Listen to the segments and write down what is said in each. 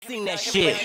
Sing that shit.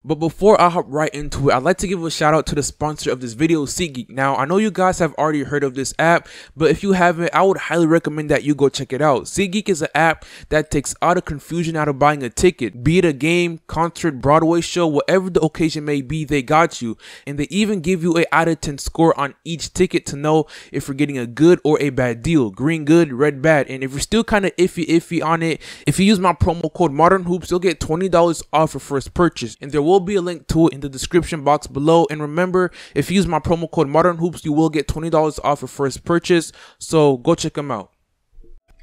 But before I hop right into it, I'd like to give a shout out to the sponsor of this video, SeatGeek. Now, I know you guys have already heard of this app, but if you haven't, I would highly recommend that you go check it out. SeatGeek is an app that takes all the confusion out of buying a ticket. Be it a game, concert, Broadway show, whatever the occasion may be, they got you. And they even give you a out of 10 score on each ticket to know if you're getting a good or a bad deal. Green good, red bad. And if you're still kind of iffy on it, if you use my promo code ModernHoops, you'll get $20 off your first purchase. And there will be a link to it in the description box below. And remember, if you use my promo code ModernHoops, you will get $20 off your first purchase. So go check them out.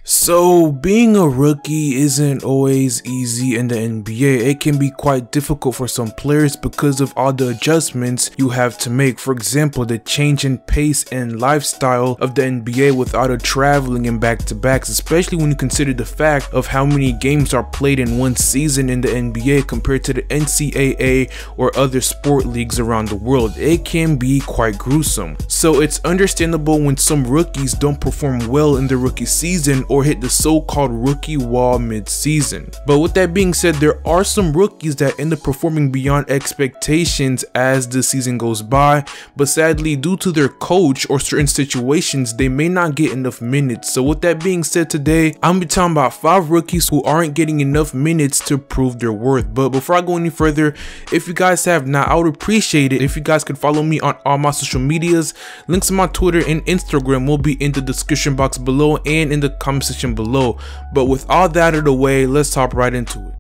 So, being a rookie isn't always easy in the NBA. It can be quite difficult for some players because of all the adjustments you have to make. For example, the change in pace and lifestyle of the NBA with all the traveling and back-to-backs, especially when you consider the fact of how many games are played in one season in the NBA compared to the NCAA or other sport leagues around the world. It can be quite gruesome. So, it's understandable when some rookies don't perform well in the rookie season or hit the so-called rookie wall mid-season. But with that being said, there are some rookies that end up performing beyond expectations as the season goes by, but sadly due to their coach or certain situations, they may not get enough minutes. So with that being said, today I'm gonna be talking about 5 rookies who aren't getting enough minutes to prove their worth. But before I go any further, if you guys have not, I would appreciate it if you guys could follow me on all my social medias. Links to my Twitter and Instagram will be in the description box below and in the comment section below. But with all that out of the way, let's hop right into it.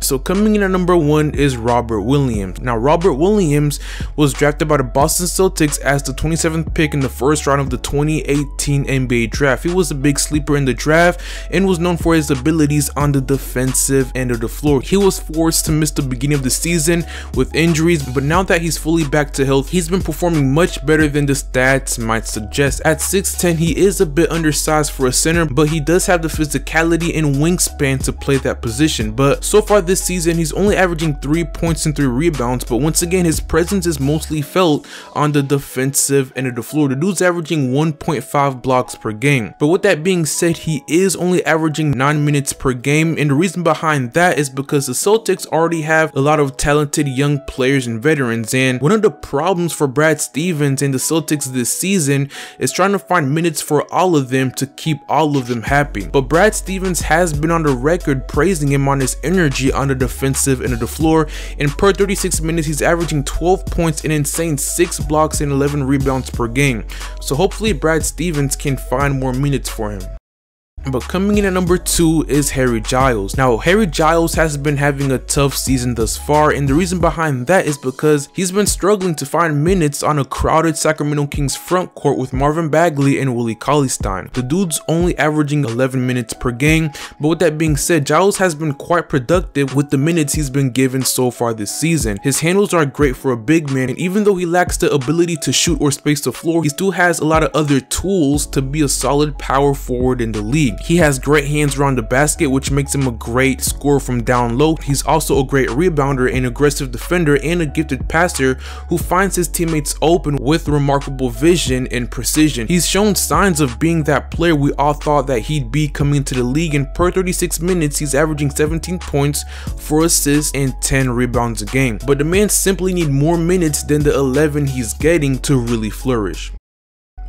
So coming in at number 1 is Robert Williams. Now Robert Williams was drafted by the Boston Celtics as the 27th pick in the first round of the 2018 NBA draft. He was a big sleeper in the draft and was known for his abilities on the defensive end of the floor. He was forced to miss the beginning of the season with injuries, but now that he's fully back to health, he's been performing much better than the stats might suggest. At 6'10", he is a bit undersized for a center, but he does have the physicality and wingspan to play that position. But so far this season, he's only averaging 3 points and 3 rebounds, but once again, his presence is mostly felt on the defensive end of the floor. The dude's averaging 1.5 blocks per game. But with that being said, he is only averaging 9 minutes per game, and the reason behind that is because the Celtics already have a lot of talented young players and veterans, and one of the problems for Brad Stevens and the Celtics this season is trying to find minutes for all of them to keep all of them happy. But Brad Stevens has been on the record praising him on his energy on the defensive end of the floor, and per 36 minutes he's averaging 12 points, an insane 6 blocks and 11 rebounds per game. So hopefully Brad Stevens can find more minutes for him. But coming in at number 2 is Harry Giles. Now Harry Giles has been having a tough season thus far, and the reason behind that is because he's been struggling to find minutes on a crowded Sacramento Kings front court with Marvin Bagley and Willie Cauley-Stein. The dude's only averaging 11 minutes per game, but with that being said, Giles has been quite productive with the minutes he's been given so far this season. His handles are great for a big man, and even though he lacks the ability to shoot or space the floor, he still has a lot of other tools to be a solid power forward in the league. He has great hands around the basket, which makes him a great scorer from down low. He's also a great rebounder, an aggressive defender, and a gifted passer who finds his teammates open with remarkable vision and precision. He's shown signs of being that player we all thought that he'd be coming into the league, and per 36 minutes he's averaging 17 points, 4 assists, and 10 rebounds a game. But the man simply needs more minutes than the 11 he's getting to really flourish.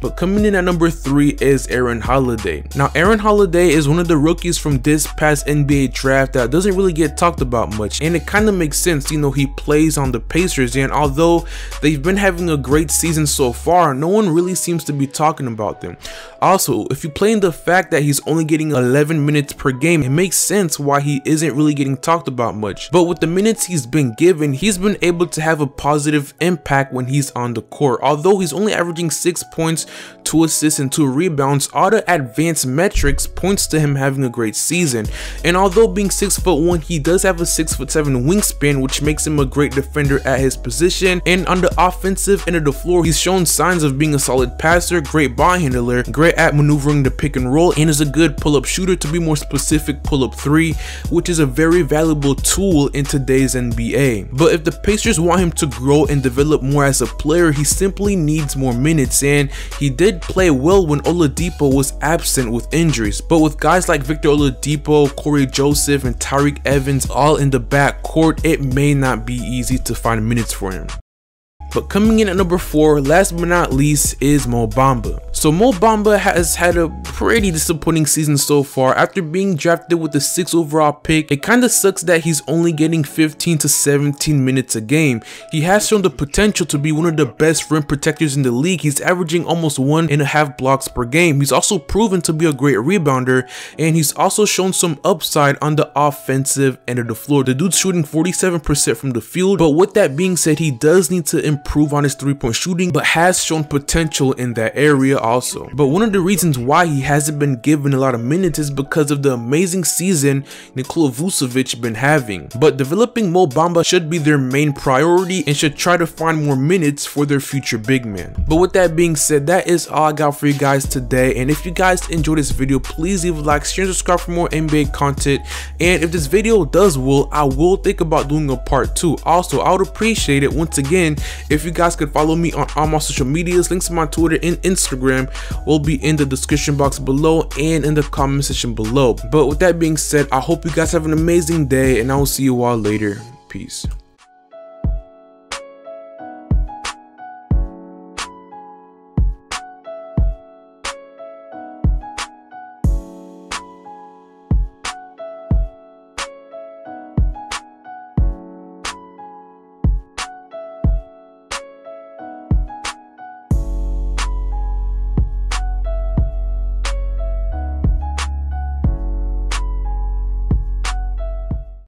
But coming in at number 3 is Aaron Holiday. Now Aaron Holiday is one of the rookies from this past NBA draft that doesn't really get talked about much, and it kind of makes sense. You know, he plays on the Pacers, and although they've been having a great season so far, no one really seems to be talking about them. Also, if you play in the fact that he's only getting 11 minutes per game, it makes sense why he isn't really getting talked about much. But with the minutes he's been given, he's been able to have a positive impact when he's on the court. Although he's only averaging 6 points, 2 assists and 2 rebounds, all the advanced metrics points to him having a great season. And although being 6'1", he does have a 6'7" wingspan, which makes him a great defender at his position. And on the offensive end of the floor, he's shown signs of being a solid passer, great ball handler, great at maneuvering the pick and roll, and is a good pull-up shooter, to be more specific, pull-up 3, which is a very valuable tool in today's NBA. But if the Pacers want him to grow and develop more as a player, he simply needs more minutes, and he did play well when Oladipo was absent with injuries. But with guys like Victor Oladipo, Corey Joseph, and Tyreke Evans all in the backcourt, it may not be easy to find minutes for him. But coming in at number 4, last but not least, is Mo Bamba. So Mo Bamba has had a pretty disappointing season so far. After being drafted with the 6th overall pick, it kinda sucks that he's only getting 15 to 17 minutes a game. He has shown the potential to be one of the best rim protectors in the league. He's averaging almost 1.5 blocks per game. He's also proven to be a great rebounder, and he's also shown some upside on the offensive end of the floor. The dude's shooting 47% from the field, but with that being said, he does need to improve on his 3-point shooting, but has shown potential in that area also. But one of the reasons why he hasn't been given a lot of minutes is because of the amazing season Nikola Vucevic been having. But developing Mo Bamba should be their main priority and should try to find more minutes for their future big man. But with that being said, that is all I got for you guys today. And if you guys enjoyed this video, please leave a like, share, and subscribe for more NBA content. And if this video does well, I will think about doing a part 2. Also, I would appreciate it once again if you guys could follow me on all my social medias. Links to my Twitter and Instagram will be in the description box below and in the comment section below. But with that being said, I hope you guys have an amazing day, and I will see you all later. Peace.